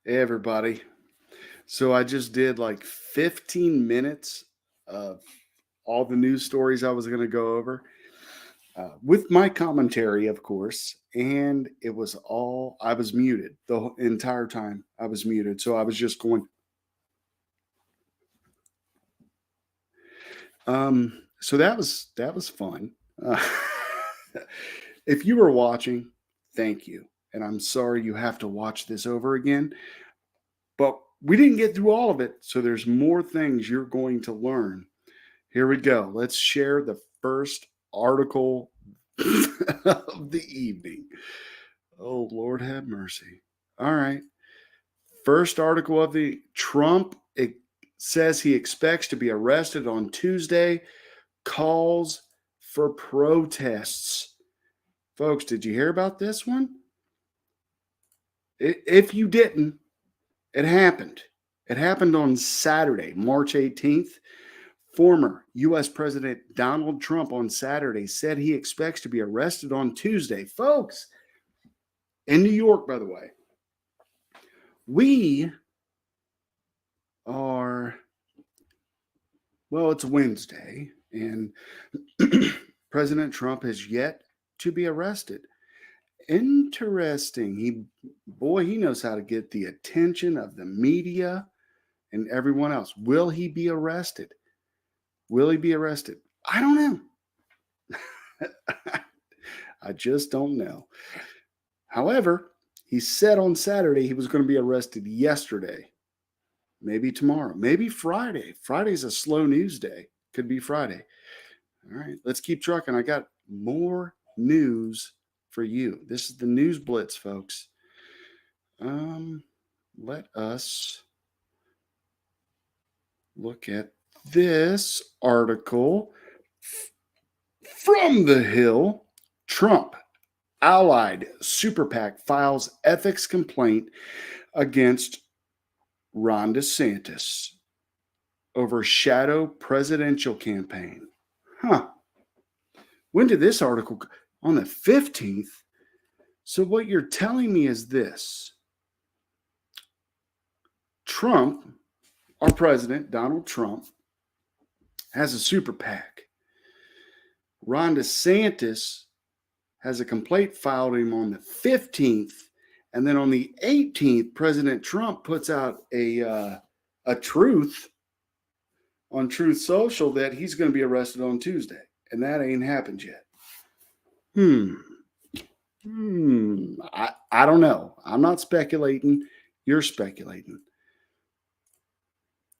Hey, everybody. So I just did like 15 minutes of all the news stories I was going to go over with my commentary, of course. And it was all, I was muted the entire time. I was muted. So I was just going, so that was fun. Uh, if you were watching, thank you. And I'm sorry you have to watch this over again. But we didn't get through all of it. So there's more things you're going to learn. Here we go. Let's share the first article of the evening. Oh, Lord have mercy. All right. First article of the Trump it says he expects to be arrested on Tuesday, calls for protests. Folks, did you hear about this one? If you didn't, it happened. It happened on Saturday, March 18th. Former U.S. President Donald Trump on Saturday said he expects to be arrested on Tuesday. Folks, in New York, by the way, we are, well, it's Wednesday, and President Trump has yet to be arrested. Interesting. He knows how to get the attention of the media and everyone else. Will he be arrested? Will he be arrested? I don't know. I just don't know. However, he said on Saturday he was going to be arrested yesterday. Maybe tomorrow. Maybe Friday. Friday's a slow news day. Could be Friday. All right, let's keep trucking. I got more news for you. This is the News Blitz, folks. Let us look at this article from The Hill. Trump allied super PAC files ethics complaint against Ron DeSantis over shadow presidential campaign. Huh. When did this article? On the 15th. So what you're telling me is this. Trump, our president, Donald Trump, has a super PAC. Ron DeSantis has a complaint filed him on the 15th. And then on the 18th, President Trump puts out a truth on Truth Social that he's going to be arrested on Tuesday. And that ain't happened yet. I don't know. I'm not speculating. You're speculating.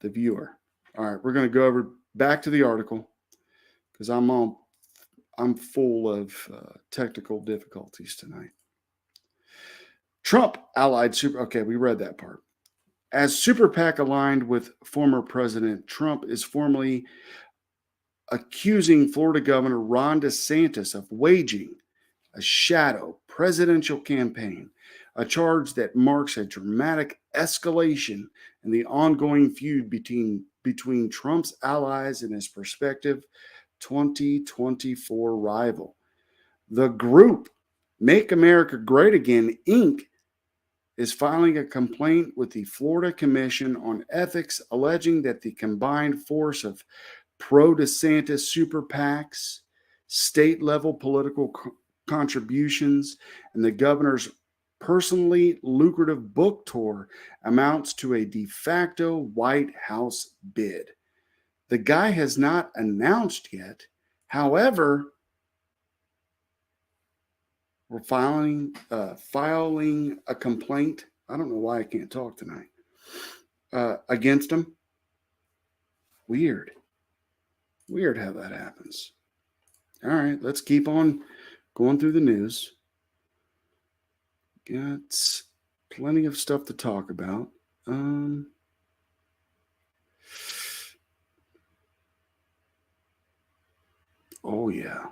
The viewer. All right, we're going to go over back to the article because I'm full of technical difficulties tonight. Trump allied super. Okay, we read that part. As super PAC aligned with former President Trump is formally accusing Florida Governor Ron DeSantis of waging a shadow presidential campaign, a charge that marks a dramatic escalation in the ongoing feud between Trump's allies and his prospective 2024 rival. The group, Make America Great Again, Inc., is filing a complaint with the Florida Commission on Ethics, alleging that the combined force of pro-DeSantis super PACs, state-level political contributions, and the governor's personally lucrative book tour amounts to a de facto White House bid. The guy has not announced yet. However, we're filing a complaint. I don't know why I can't talk tonight. Against him. Weird how that happens. All right, let's keep on going through the news. Got plenty of stuff to talk about. Oh, yeah.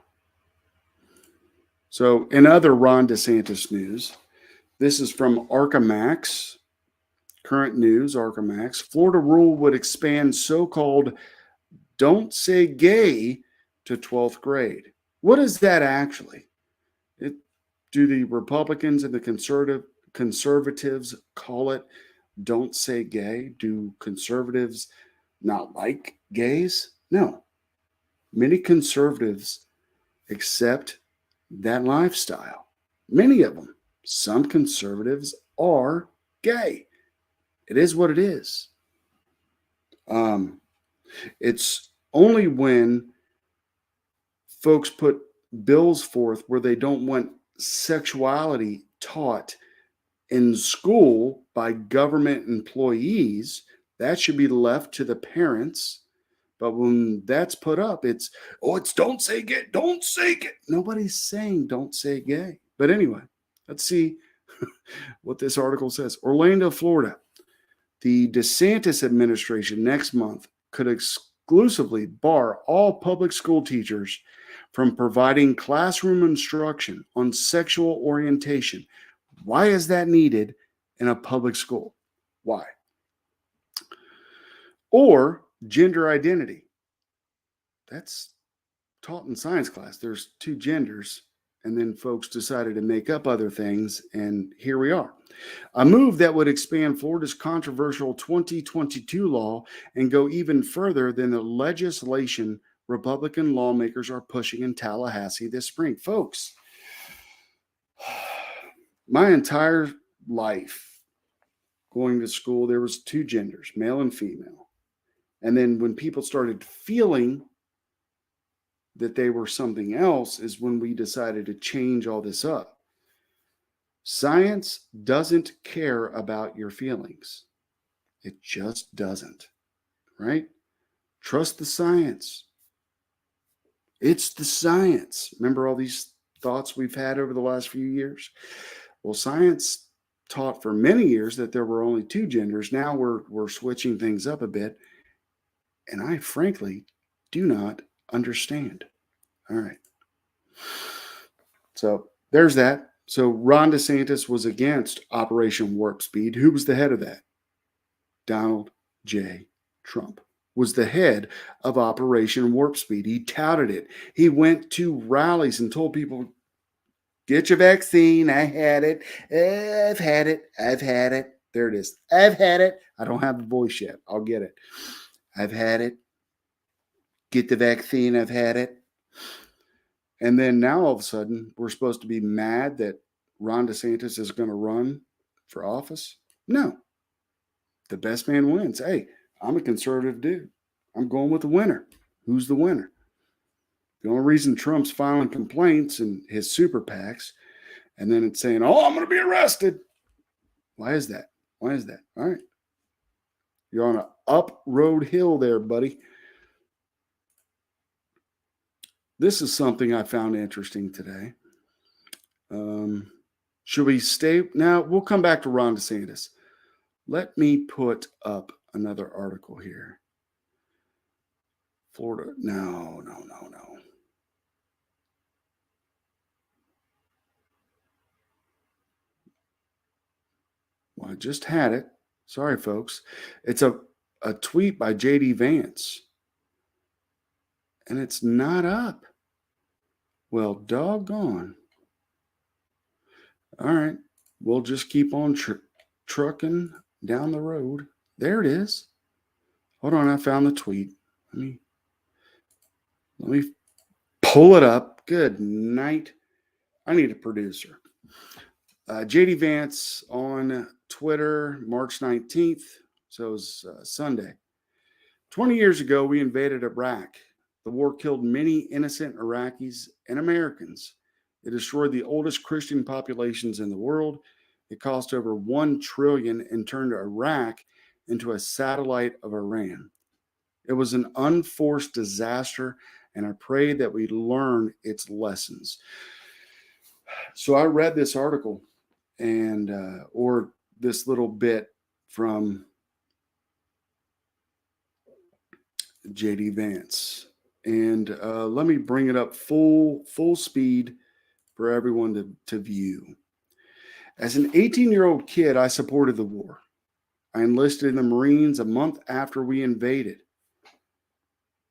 So, in other Ron DeSantis news, this is from Arcamax, current news, Arcamax. Florida rule would expand so-called Don't Say Gay to 12th grade. What is that actually? Do the Republicans and the conservatives call it don't say gay? Do conservatives not like gays? No. Many conservatives accept that lifestyle. Many of them. Some conservatives are gay. It is what it is. It's only when folks put bills forth where they don't want sexuality taught in school by government employees, that should be left to the parents. But when that's put up, it's don't say gay, don't say gay. Nobody's saying don't say gay. But anyway, let's see what this article says. Orlando, Florida. The DeSantis administration next month could exclusively bar all public school teachers from providing classroom instruction on sexual orientation. Why is that needed in a public school? Why? Or gender identity. That's taught in science class. There's two genders, and then folks decided to make up other things, and here we are. A move that would expand Florida's controversial 2022 law and go even further than the legislation Republican lawmakers are pushing in Tallahassee this spring. Folks, my entire life going to school, there was two genders, male and female. And then when people started feeling that they were something else is when we decided to change all this up. Science doesn't care about your feelings. It just doesn't, right? Trust the science. It's the science. Remember all these thoughts we've had over the last few years? Well, science taught for many years that there were only two genders. Now we're switching things up a bit. And I frankly do not understand. All right. So there's that. So Ron DeSantis was against Operation Warp Speed. Who was the head of that? Donald J. Trump was the head of Operation Warp Speed. He touted it. He went to rallies and told people, get your vaccine. I had it. I've had it. I've had it. There it is. I've had it. I don't have the voice yet. I'll get it. I've had it. Get the vaccine. I've had it. And then now all of a sudden, we're supposed to be mad that Ron DeSantis is going to run for office? No. The best man wins. Hey, I'm a conservative dude. I'm going with the winner. Who's the winner? The only reason Trump's filing complaints and his super PACs, and then it's saying, oh, I'm going to be arrested. Why is that? Why is that? All right. You're on an up road hill there, buddy. This is something I found interesting today. Should we stay? Now, we'll come back to Ron DeSantis. Let me put up another article here. Florida. No. Well, I just had it. Sorry, folks. It's a tweet by J.D. Vance. And it's not up. Well, doggone. All right. We'll just keep on trucking down the road. There it is. Hold on. I found the tweet. Let me pull it up. Good night. I need a producer. J.D. Vance on Twitter, March 19th. So it was Sunday. 20 years ago, we invaded Iraq. The war killed many innocent Iraqis and Americans. It destroyed the oldest Christian populations in the world. It cost over $1 trillion and turned Iraq into a satellite of Iran. It was an unforced disaster, and I pray that we learn its lessons. So I read this article and or this little bit from J.D. Vance. And let me bring it up full speed for everyone to view. As an 18-year-old kid, I supported the war. I enlisted in the Marines a month after we invaded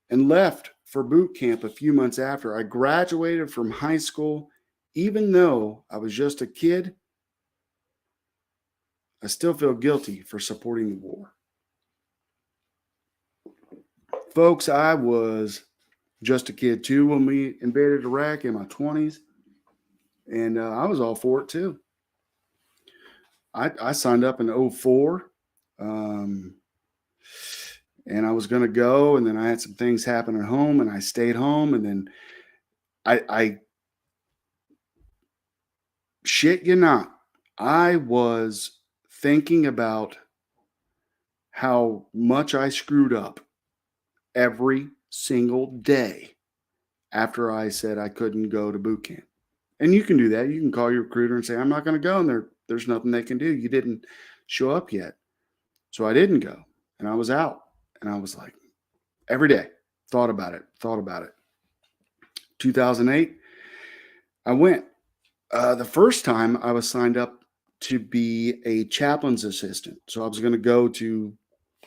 and left for boot camp a few months after. I graduated from high school. Even though I was just a kid, I still feel guilty for supporting the war. Folks, I was just a kid too when we invaded Iraq in my 20s, and I was all for it too. I signed up in '04, um, and I was going to go, and then I had some things happen at home, and I stayed home, and then I shit you not, I was thinking about how much I screwed up every single day after I said I couldn't go to boot camp. And you can do that. You can call your recruiter and say, I'm not going to go. And there's nothing they can do. You didn't show up yet. So I didn't go. And I was out. And I was like, every day, thought about it. 2008, I went. The first time I was signed up to be a chaplain's assistant. So I was going to go to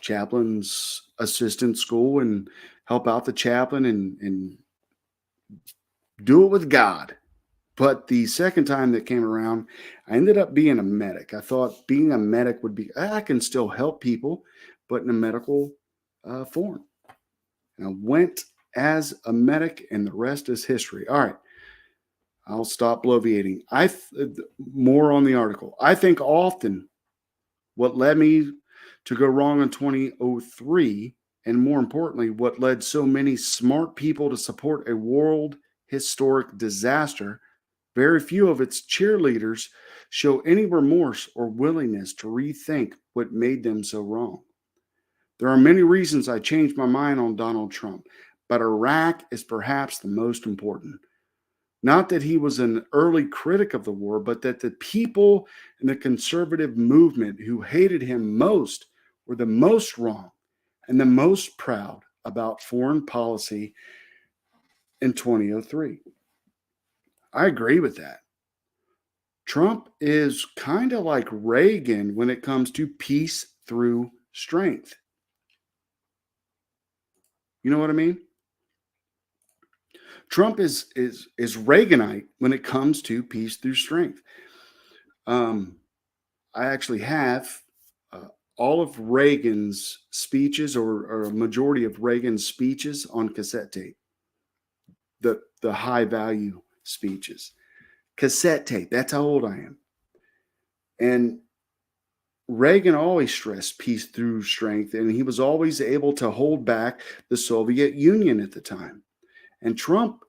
chaplain's assistant school and help out the chaplain and do it with God. But the second time that came around, I ended up being a medic. I thought being a medic would be, I can still help people, but in a medical form. And I went as a medic, and the rest is history. All right. I'll stop bloviating. More on the article. I think often what led me to go wrong in 2003, and more importantly, what led so many smart people to support a world historic disaster, very few of its cheerleaders show any remorse or willingness to rethink what made them so wrong. There are many reasons I changed my mind on Donald Trump, but Iraq is perhaps the most important. Not that he was an early critic of the war, but that the people in the conservative movement who hated him most were the most wrong and the most proud about foreign policy in 2003. I agree with that. Trump is kind of like Reagan when it comes to peace through strength. You know what I mean? Trump is Reaganite when it comes to peace through strength. I actually have all of Reagan's speeches, or a majority of Reagan's speeches, on cassette tape. The high value speeches, cassette tape. That's how old I am. And Reagan always stressed peace through strength, and he was always able to hold back the Soviet Union at the time. And Trump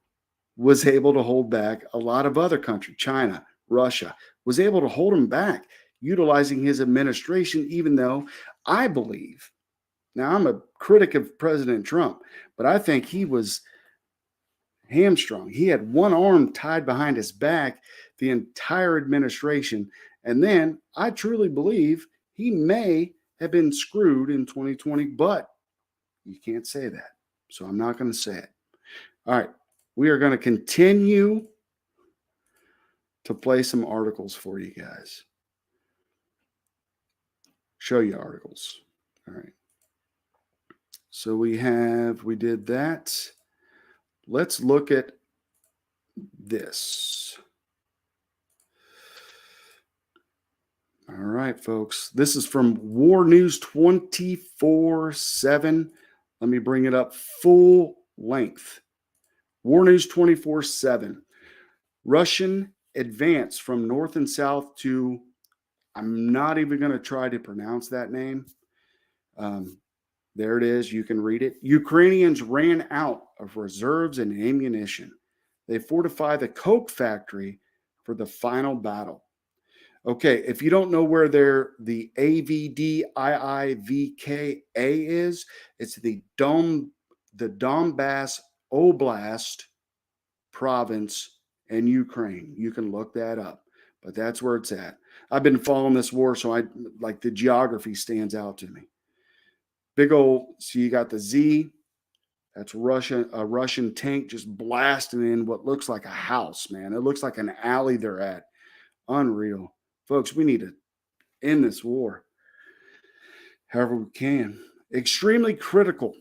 was able to hold back a lot of other countries, China, Russia, was able to hold him back, utilizing his administration, even though I believe, now I'm a critic of President Trump, but I think he was hamstrung. He had one arm tied behind his back the entire administration. And then I truly believe he may have been screwed in 2020, but you can't say that. So I'm not going to say it. All right. We are going to continue to play some articles for you guys. Show you articles. All right. So we did that. Let's look at this. All right, folks. This is from War News 24/7. Let me bring it up full length. War News 24/7. Russian advance from north and south to, I'm not even going to try to pronounce that name. There it is. You can read it. Ukrainians ran out of reserves and ammunition. They fortify the coke factory for the final battle. Okay, if you don't know where the AVDIIVKA is, it's the Donbass Oblast province in Ukraine. You can look that up, but that's where it's at. I've been following this war, so the geography stands out to me. Big old, so you got the Z, that's a Russian tank just blasting in what looks like a house, man. It looks like an alley they're at. Unreal. Folks, we need to end this war however we can. Extremely critical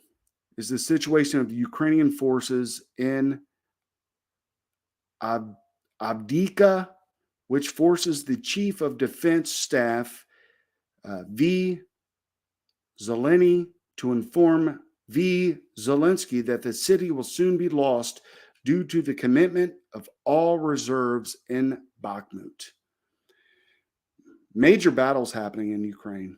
is the situation of the Ukrainian forces in Avdiivka, which forces the chief of defense staff V. Zelensky to inform V. Zelensky that the city will soon be lost due to the commitment of all reserves in Bakhmut. Major battles happening in Ukraine.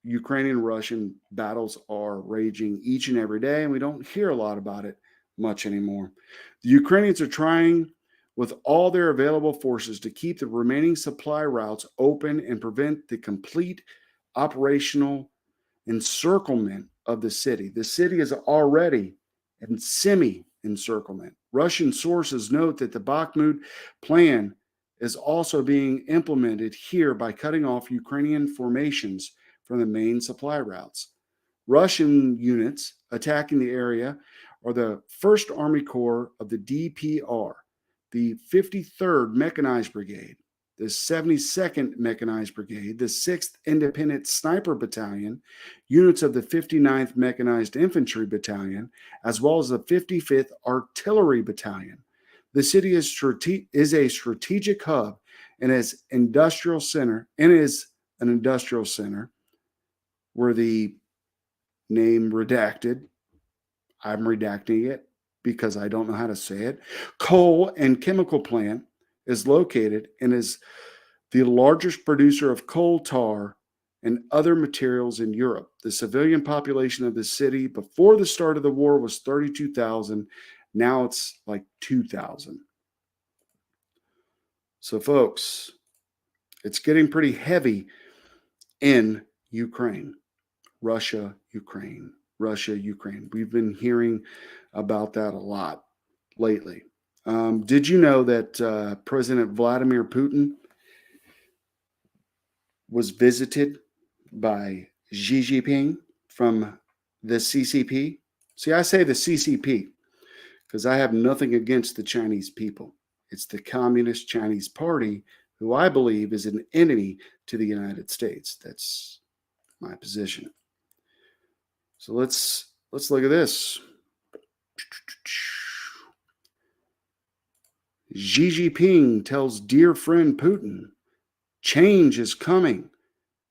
Ukrainian Russian battles are raging each and every day, and we don't hear a lot about it much anymore. The Ukrainians are trying with all their available forces to keep the remaining supply routes open and prevent the complete operational encirclement of the city. The city is already in semi-encirclement. Russian sources note that the Bakhmut plan is also being implemented here by cutting off Ukrainian formations from the main supply routes. Russian units attacking the area are the 1st Army Corps of the DPR, the 53rd Mechanized Brigade, the 72nd Mechanized Brigade, the 6th Independent Sniper Battalion, units of the 59th Mechanized Infantry Battalion, as well as the 55th Artillery Battalion. The city is a strategic hub and is an industrial center where the name redacted, I'm redacting it because I don't know how to say it, coal and chemical plant is located and is the largest producer of coal tar and other materials in Europe. The civilian population of the city before the start of the war was 32,000. Now it's like 2,000. So, folks, it's getting pretty heavy in Ukraine. Russia, Ukraine. We've been hearing about that a lot lately. Did you know that President Vladimir Putin was visited by Xi Jinping from the CCP? See, I say the CCP because I have nothing against the Chinese people. It's the Communist Chinese Party, who I believe is an enemy to the United States. That's my position. So let's look at this. Xi Jinping tells dear friend Putin, change is coming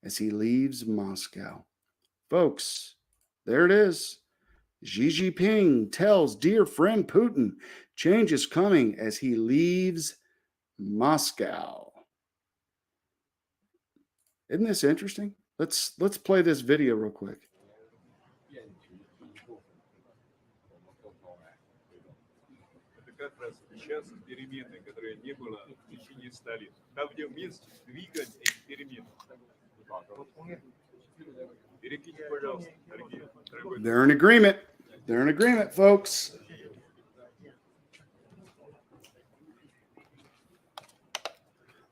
as he leaves Moscow. Folks, there it is. Xi Jinping tells dear friend Putin, change is coming as he leaves Moscow. Isn't this interesting? Let's play this video real quick. Как раз сейчас перемены, которые не было в течение 100 лет. Там, где вместе двигать эти перемены. Перекиньте, пожалуйста, дорогие. They're in agreement. They're in agreement, folks.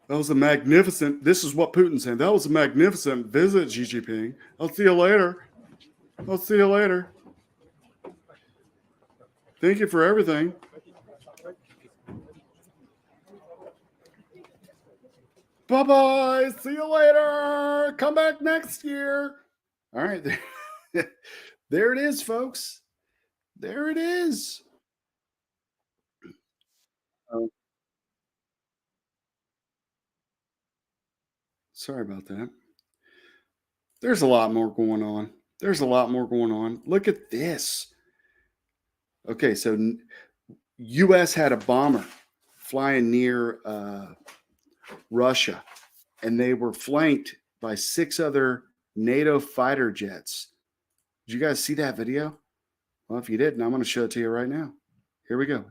That was a magnificent, this is what Putin said. That was a magnificent visit, Xi Jinping. I'll see you later. Thank you for everything. Bye-bye. See you later. Come back next year. All right. There it is, folks. There it is. Sorry about that. There's a lot more going on. Look at this. Okay, so U.S. had a bomber flying near Russia, and they were flanked by 6 other NATO fighter jets. Did you guys see that video? Well, if you didn't, I'm going to show it to you right now. Here we go.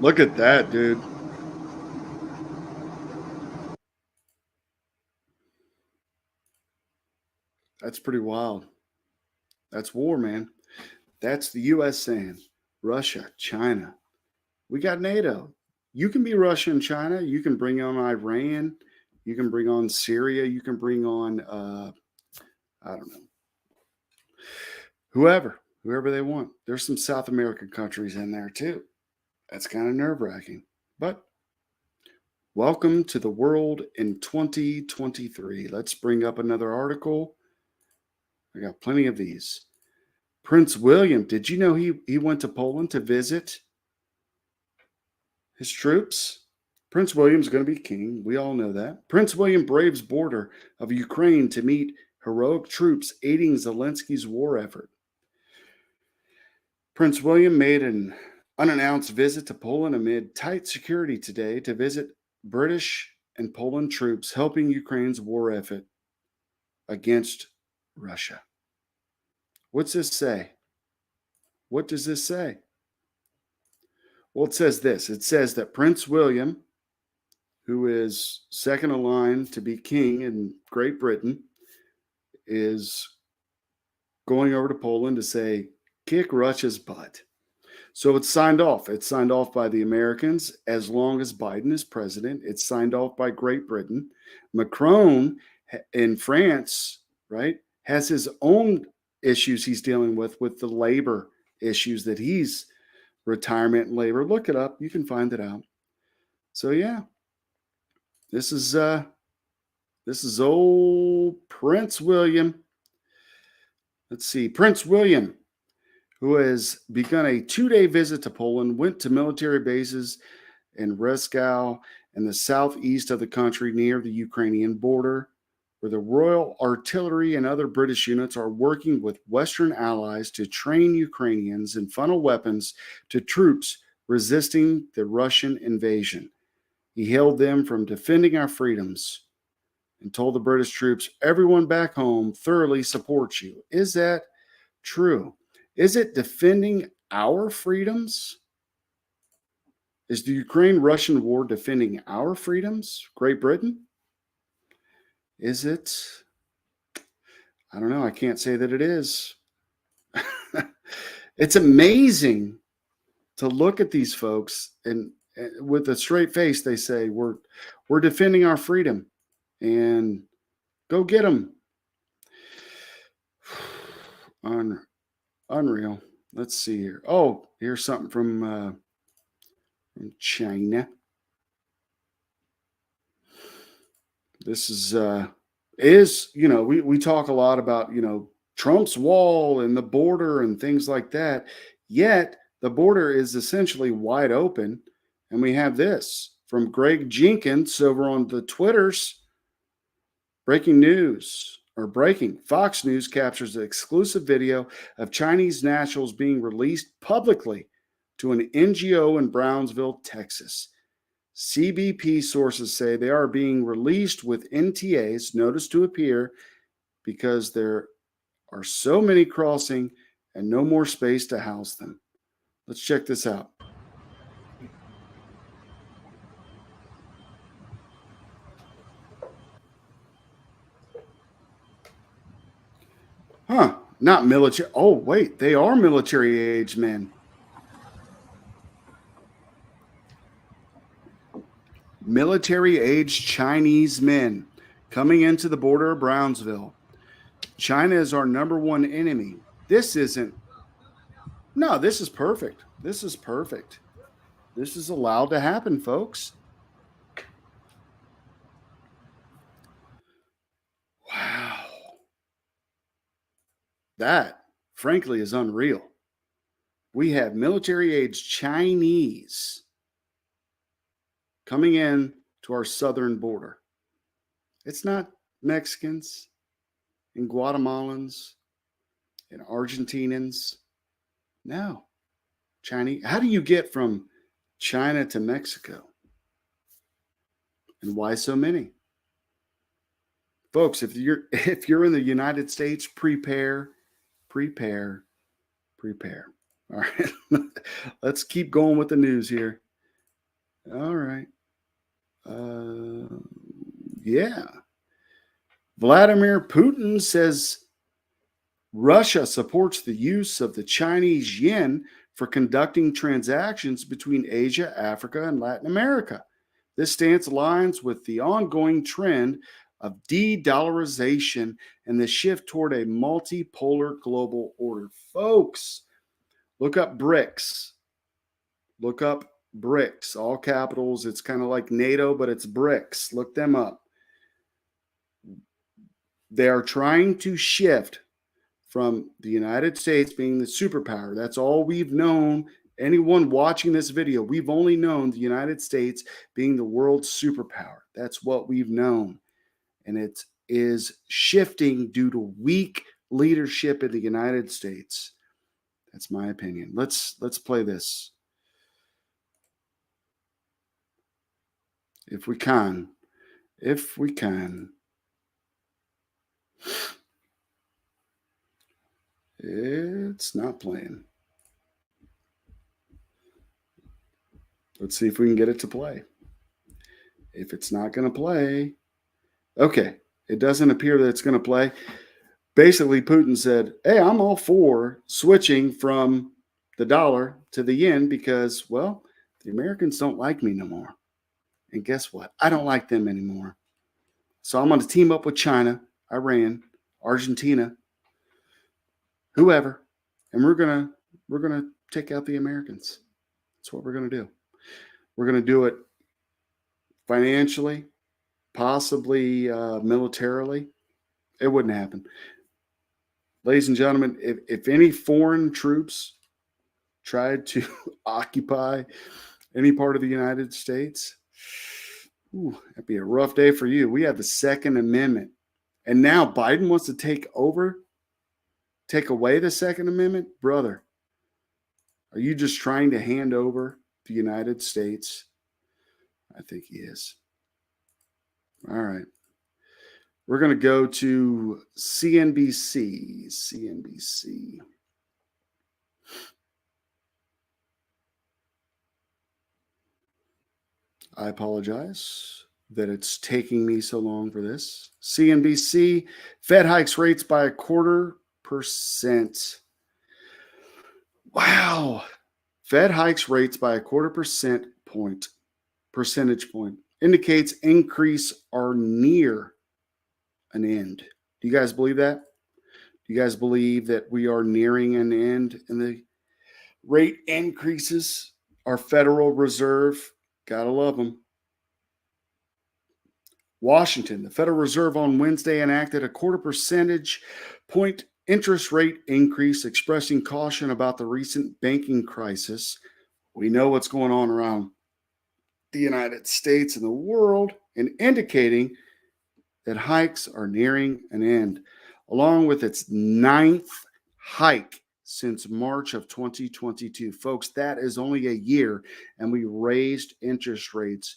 Look at that, dude. That's pretty wild. That's war, man. That's the U.S. saying, Russia, China. We got NATO. You can be Russia and China. You can bring on Iran. You can bring on Syria. You can bring on, I don't know, whoever. whoever they want. There's some South American countries in there too. That's kind of nerve-wracking. But welcome to the world in 2023. Let's bring up another article. I got plenty of these. Prince William, did you know he went to Poland to visit his troops? Prince William's going to be king. We all know that. Prince William braves border of Ukraine to meet heroic troops aiding Zelensky's war effort. Prince William made an unannounced visit to Poland amid tight security today to visit British and Poland troops helping Ukraine's war effort against Russia. What's this say? What does this say? Well, it says this. It says that Prince William, who is second in line to be king in Great Britain, is going over to Poland to say, kick Russia's butt. So it's signed off. It's signed off by the Americans as long as Biden is president. It's signed off by Great Britain. Macron in France, right, has his own issues he's dealing with the labor issues that he's retirement and labor. Look it up. You can find it out. So yeah, this is old Prince William. Let's see. Prince William, who has begun a 2-day visit to Poland, went to military bases in Rzeszów in the southeast of the country near the Ukrainian border, where the Royal Artillery and other British units are working with Western allies to train Ukrainians and funnel weapons to troops resisting the Russian invasion. He hailed them from defending our freedoms and told the British troops, everyone back home thoroughly supports you. Is that true? Is it defending our freedoms? Is the Ukraine-Russian war defending our freedoms, Great Britain? Is it? I don't know. I can't say that it is. It's amazing to look at these folks and with a straight face, they say, we're defending our freedom and go get them. Unreal. Let's see here. Oh, here's something from China. This is we talk a lot about, Trump's wall and the border and things like that. Yet the border is essentially wide open. And we have this from Greg Jenkins over on the Twitters. Breaking news. Fox News captures the exclusive video of Chinese nationals being released publicly to an NGO in Brownsville, Texas. CBP sources say they are being released with NTAs, notice to appear, because there are so many crossing and no more space to house them. Let's check this out. Not military. Oh, wait, they are military-age men. Military-age Chinese men coming into the border of Brownsville. China is our number one enemy. This is perfect. This is perfect. This is allowed to happen, folks. Wow. That, frankly, is unreal. We have military-age Chinese coming in to our southern border. It's not Mexicans and Guatemalans and Argentinians. No, Chinese. How do you get from China to Mexico? And why so many? Folks, if you're in the United States, prepare. All right, let's keep going with the news here. All right. Yeah. Vladimir Putin says Russia supports the use of the Chinese yen for conducting transactions between Asia, Africa, and Latin America. This stance aligns with the ongoing trend of de-dollarization and the shift toward a multipolar global order. Folks, look up BRICS. Look up BRICS, all capitals. It's kind of like NATO, but it's BRICS. Look them up. They are trying to shift from the United States being the superpower. That's all we've known. Anyone watching this video, we've only known the United States being the world's superpower. That's what we've known. And it is shifting due to weak leadership in the United States. That's my opinion. Let's play this. If we can. If we can. It's not playing. Let's see if we can get it to play. If it's not going to play, okay, it doesn't appear that it's going to play. Basically, Putin said, hey, I'm all for switching from the dollar to the yen because, well, the Americans don't like me no more. And guess what? I don't like them anymore. So I'm going to team up with China, Iran, Argentina, whoever, and we're gonna take out the Americans. That's what we're gonna do. We're gonna do it financially, possibly militarily. It wouldn't happen. Ladies and gentlemen, if any foreign troops tried to occupy any part of the United States, that'd be a rough day for you. We have the Second Amendment. And now Biden wants to take away the Second Amendment? Brother, are you just trying to hand over the United States? I think he is. All right. We're going to go to CNBC. CNBC. I apologize that it's taking me so long for this. CNBC, Fed hikes rates by 0.25%. Wow. Fed hikes rates by 0.25 percentage point. Indicates increase are near an end. Do you guys believe that? Do you guys believe that we are nearing an end in the rate increases? Our Federal Reserve, gotta love them. Washington, the Federal Reserve on Wednesday enacted a 0.25 percentage point interest rate increase, expressing caution about the recent banking crisis. We know what's going on around the United States and the world, and indicating that hikes are nearing an end, along with its 9th hike since March of 2022. Folks, that is only a year, and we raised interest rates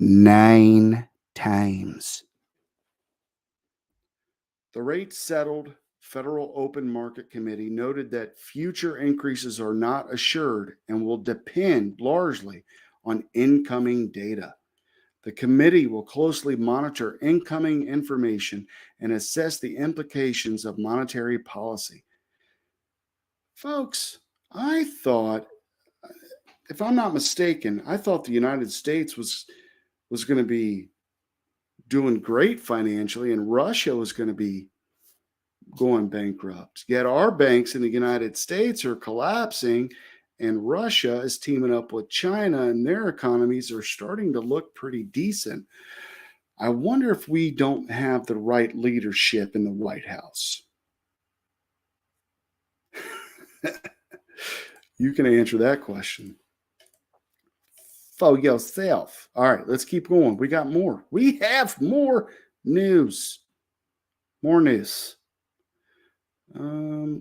9 times. The rate settled Federal Open Market Committee noted that future increases are not assured and will depend largely on incoming data. The committee will closely monitor incoming information and assess the implications of monetary policy. Folks, I thought, if I'm not mistaken, I thought the United States was going to be doing great financially and Russia was going to be going bankrupt. Yet our banks in the United States are collapsing and Russia is teaming up with China and their economies are starting to look pretty decent. I wonder if we don't have the right leadership in the White House. You can answer that question for yourself. All right, let's keep going. We got more. We have more news. More news.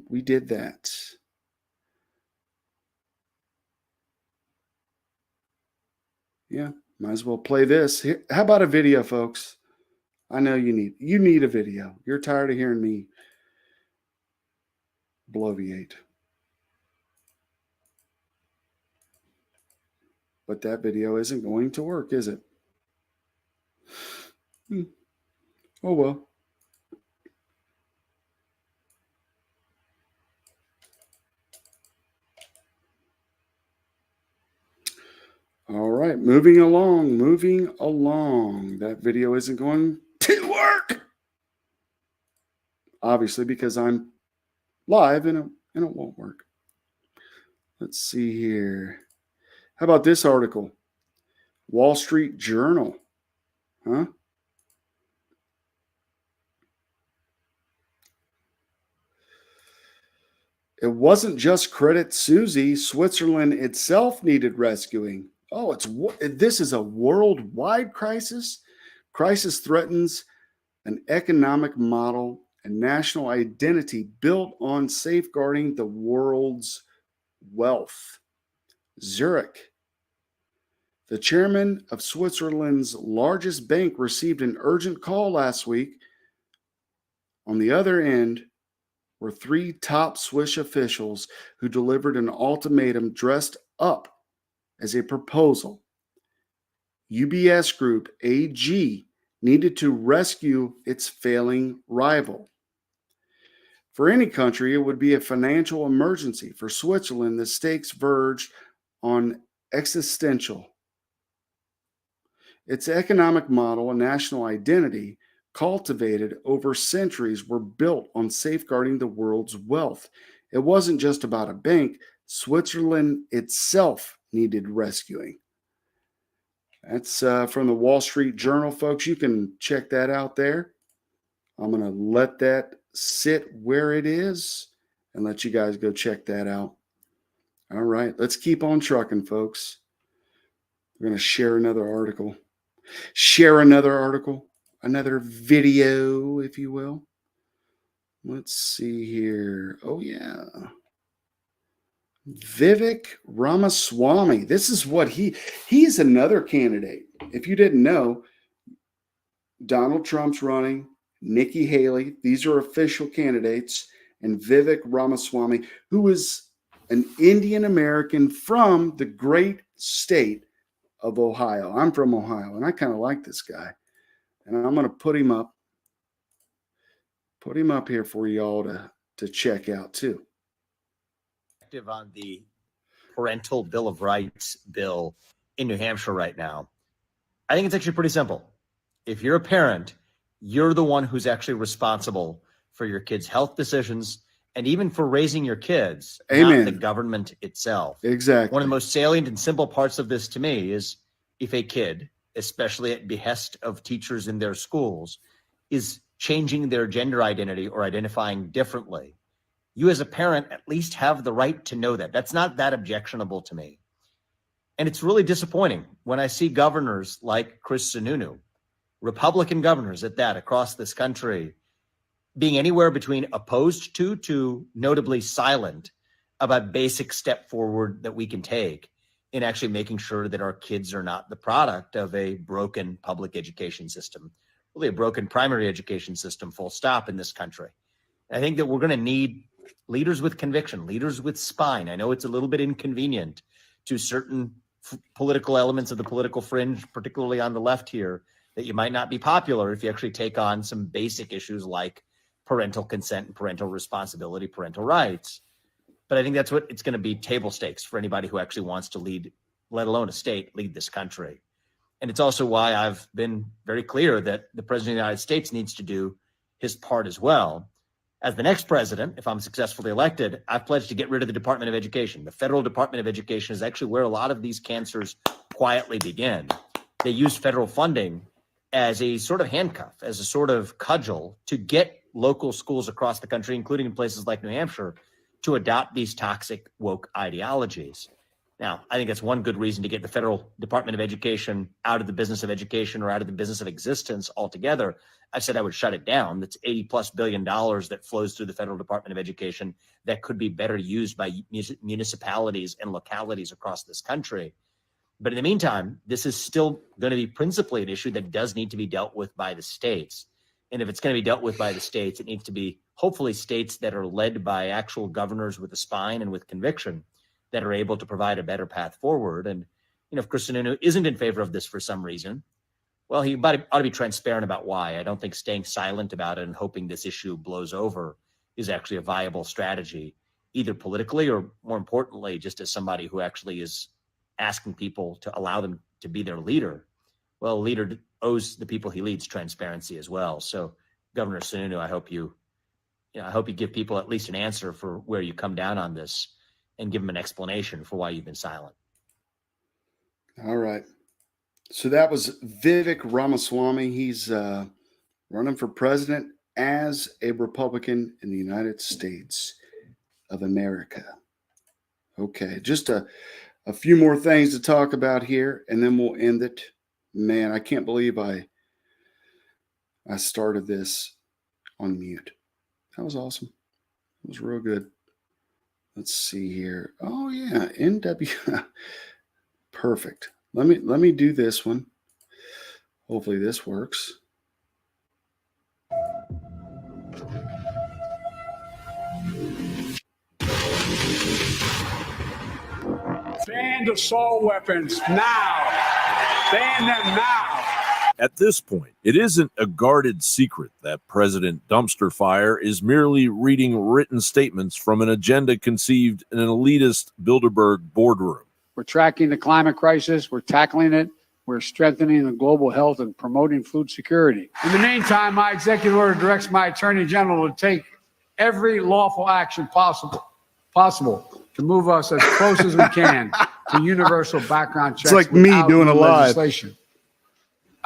We did that. Yeah, might as well play this. Here, how about a video, folks? I know you need a video. You're tired of hearing me bloviate. But that video isn't going to work, is it? Oh, well. All right, moving along. That video isn't going to work. Obviously, because I'm live in a And it won't work. Let's see here. How about this article? Wall Street Journal. Huh? It wasn't just Credit Suisse. Switzerland itself needed rescuing. Oh, this is a worldwide crisis. Crisis threatens an economic model and national identity built on safeguarding the world's wealth. Zurich. The chairman of Switzerland's largest bank received an urgent call last week. On the other end were 3 top Swiss officials who delivered an ultimatum dressed up as a proposal. UBS Group AG needed to rescue its failing rival. For any country, it would be a financial emergency. For Switzerland, the stakes verged on existential. Its economic model and national identity, cultivated over centuries, were built on safeguarding the world's wealth. It wasn't just about a bank. Switzerland itself needed rescuing. That's from the Wall Street Journal, folks. You can check that out there. I'm going to let that sit where it is and let you guys go check that out. All right, let's keep on trucking, folks. We're going to share another article. Another video, if you will. Let's see here. Oh, yeah. Vivek Ramaswamy. This is what he's another candidate. If you didn't know, Donald Trump's running, Nikki Haley, these are official candidates, and Vivek Ramaswamy, who is an Indian American from the great state of Ohio. I'm from Ohio, and I kind of like this guy. And I'm going to put him up here for y'all to check out too. On the Parental Bill of Rights bill in New Hampshire right now, I think it's actually pretty simple. If you're a parent, you're the one who's actually responsible for your kids' health decisions and even for raising your kids, Amen. Not the government itself. Exactly. One of the most salient and simple parts of this to me is if a kid, especially at behest of teachers in their schools, is changing their gender identity or identifying differently, you as a parent at least have the right to know that. That's not that objectionable to me. And it's really disappointing when I see governors like Chris Sununu, Republican governors at that, across this country, being anywhere between opposed to notably silent about basic step forward that we can take in actually making sure that our kids are not the product of a broken public education system, really a broken primary education system, full stop, in this country. I think that we're going to need leaders with conviction, leaders with spine. I know it's a little bit inconvenient to certain political elements of the political fringe, particularly on the left here, that you might not be popular if you actually take on some basic issues like parental consent and parental responsibility, parental rights. But I think that's what it's going to be, table stakes for anybody who actually wants to lead, let alone a state, lead this country. And it's also why I've been very clear that the president of the United States needs to do his part as well. As the next president, if I'm successfully elected, I've pledged to get rid of the Department of Education. The federal Department of Education is actually where a lot of these cancers quietly begin. They use federal funding as a sort of handcuff, as a sort of cudgel to get local schools across the country, including in places like New Hampshire, to adopt these toxic woke ideologies. Now, I think that's one good reason to get the federal Department of Education out of the business of education or out of the business of existence altogether. I said I would shut it down. That's $80+ billion that flows through the federal Department of Education that could be better used by municipalities and localities across this country. But in the meantime, this is still going to be principally an issue that does need to be dealt with by the states. And if it's going to be dealt with by the states, it needs to be hopefully states that are led by actual governors with a spine and with conviction that are able to provide a better path forward. And, you know, if Chris Sununu isn't in favor of this for some reason, well, he ought to be transparent about why. I don't think staying silent about it and hoping this issue blows over is actually a viable strategy, either politically or, more importantly, just as somebody who actually is asking people to allow them to be their leader. Well, a leader owes the people he leads transparency as well. So, Governor Sununu, I hope you I hope you give people at least an answer for where you come down on this and give them an explanation for why you've been silent. All right. So that was Vivek Ramaswamy. He's running for president as a Republican in the United States of America. Okay, just a few more things to talk about here, and then we'll end it. Man, I can't believe I started this on mute. That was awesome. It was real good. Let's see here. Oh yeah, NW. Perfect. Let me do this one. Hopefully this works. Ban assault weapons now. Ban them now. At this point, it isn't a guarded secret that President Dumpster Fire is merely reading written statements from an agenda conceived in an elitist Bilderberg boardroom. We're tracking the climate crisis. We're tackling it. We're strengthening the global health and promoting food security. In the meantime, my executive order directs my attorney general to take every lawful action possible to move us as close as we can to universal background checks. It's like me doing a live. Legislation.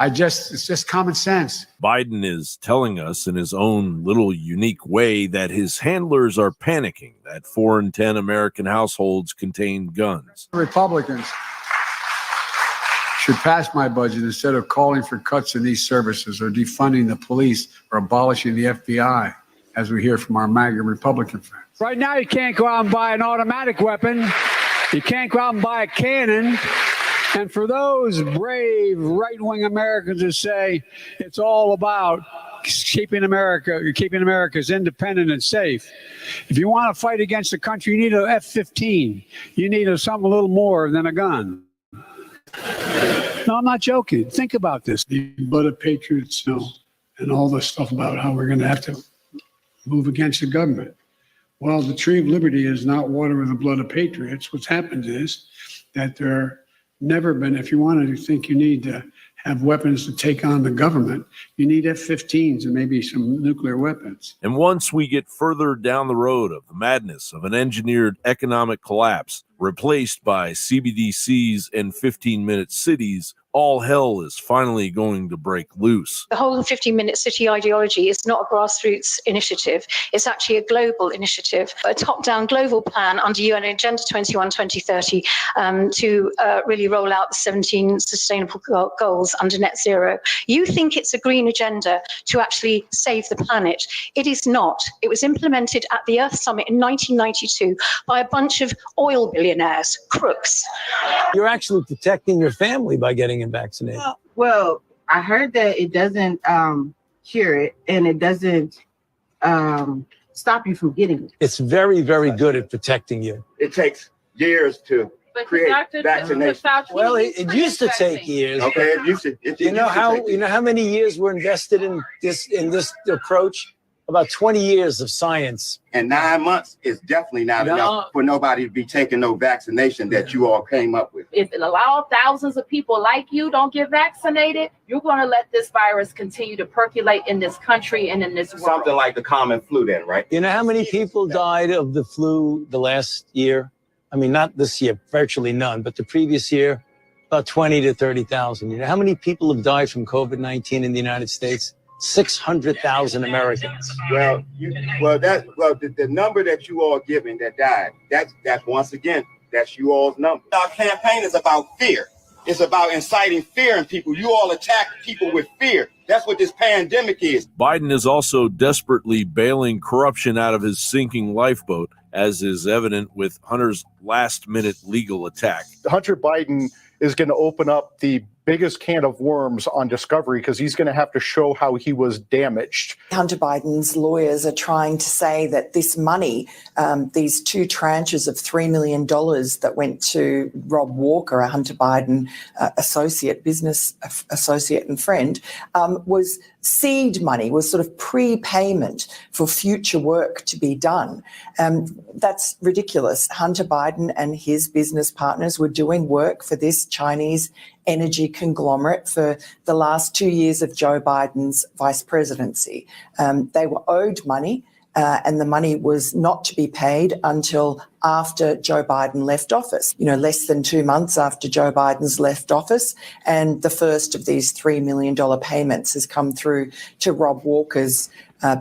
It's just common sense. Biden is telling us in his own little unique way that his handlers are panicking that 4 in 10 American households contain guns. Republicans should pass my budget instead of calling for cuts in these services or defunding the police or abolishing the FBI, as we hear from our MAGA Republican friends. Right now, you can't go out and buy an automatic weapon. You can't go out and buy a cannon. And for those brave right-wing Americans who say it's all about keeping America's independent and safe, if you want to fight against the country, you need an F-15. You need something a little more than a gun. No, I'm not joking. Think about this. The blood of patriots and all this stuff about how we're going to have to move against the government. Well, the tree of liberty is not water with the blood of patriots. What's happened is that there never been, if you want to think you need to have weapons to take on the government, you need F-15s and maybe some nuclear weapons. And once we get further down the road of the madness of an engineered economic collapse replaced by CBDCs and 15-minute cities, all hell is finally going to break loose. The whole 15-minute city ideology is not a grassroots initiative. It's actually a global initiative, a top-down global plan under UN Agenda 21-2030 to really roll out the 17 sustainable goals under net zero. You think it's a green agenda to actually save the planet. It is not. It was implemented at the Earth Summit in 1992 by a bunch of oil billionaires, crooks. You're actually protecting your family by getting vaccinated. Well, I heard that it doesn't cure it and it doesn't stop you from getting it. It's very, very good at protecting you. It takes years to create vaccination. Well, it used to take years. Okay, it used to. You know how many years were invested in this approach? About 20 years of science. And 9 months is definitely not enough for nobody to be taking no vaccination that you all came up with. If it allows thousands of people like you don't get vaccinated, you're going to let this virus continue to percolate in this country and in this world. Something like the common flu then, right? You know how many people died of the flu the last year? I mean, not this year, virtually none, but the previous year, about 20 to 30,000. You know how many people have died from COVID-19 in the United States? 600,000 Americans. Well, the number that you all giving that died, that's once again, that's you all's number. Our campaign is about fear. It's about inciting fear in people. You all attack people with fear. That's what this pandemic is. Biden is also desperately bailing corruption out of his sinking lifeboat, as is evident with Hunter's last-minute legal attack. Hunter Biden is going to open up the biggest can of worms on discovery because he's going to have to show how he was damaged. Hunter Biden's lawyers are trying to say that this money, these 2 tranches of $3 million that went to Rob Walker, a Hunter Biden business associate and friend, was seed money, was sort of prepayment for future work to be done. That's ridiculous. Hunter Biden and his business partners were doing work for this Chinese energy conglomerate for the last 2 years of Joe Biden's vice presidency. They were owed money. and the money was not to be paid until after Joe Biden left office, less than 2 months after Joe Biden's left office. And the first of these $3 million payments has come through to Rob Walker's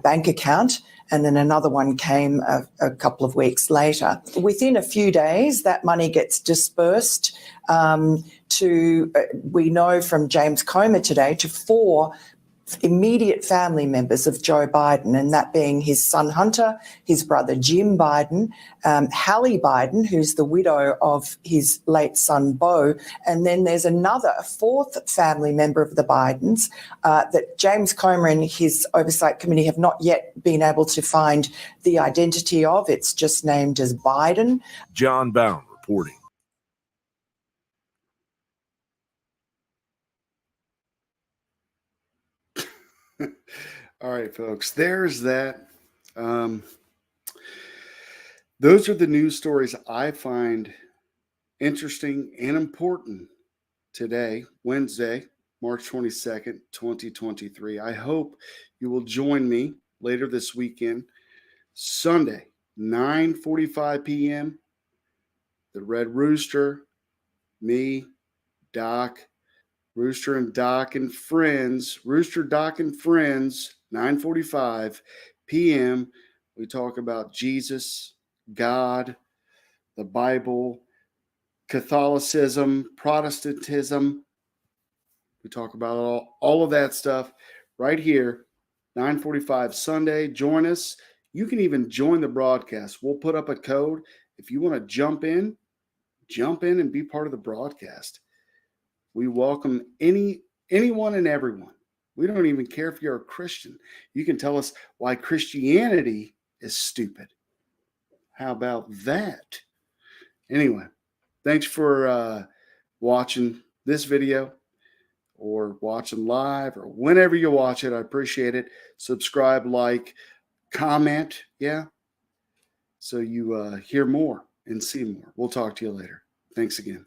bank account. And then another one came a couple of weeks later. Within a few days, that money gets dispersed we know from James Comer today, to 4 immediate family members of Joe Biden, and that being his son Hunter, his brother Jim Biden, Hallie Biden, who's the widow of his late son Beau, and then there's another 4th family member of the Bidens that James Comer and his oversight committee have not yet been able to find the identity of. It's just named as Biden. John Bound reporting. All right, folks, there's that. Those are the news stories I find interesting and important today, Wednesday, March 22nd, 2023. I hope you will join me later this weekend, Sunday, 9:45 p.m., the Red Rooster, me, Doc, Rooster and Doc and Friends, Rooster, Doc and Friends, 9:45 p.m. We talk about Jesus, God, the Bible, Catholicism, Protestantism. We talk about all of that stuff right here, 9:45 Sunday. Join us. You can even join the broadcast. We'll put up a code. If you want to jump in and be part of the broadcast. We welcome anyone and everyone. We don't even care if you're a Christian. You can tell us why Christianity is stupid. How about that? Anyway, thanks for watching this video or watching live or whenever you watch it. I appreciate it. Subscribe, like, comment. Yeah. So you hear more and see more. We'll talk to you later. Thanks again.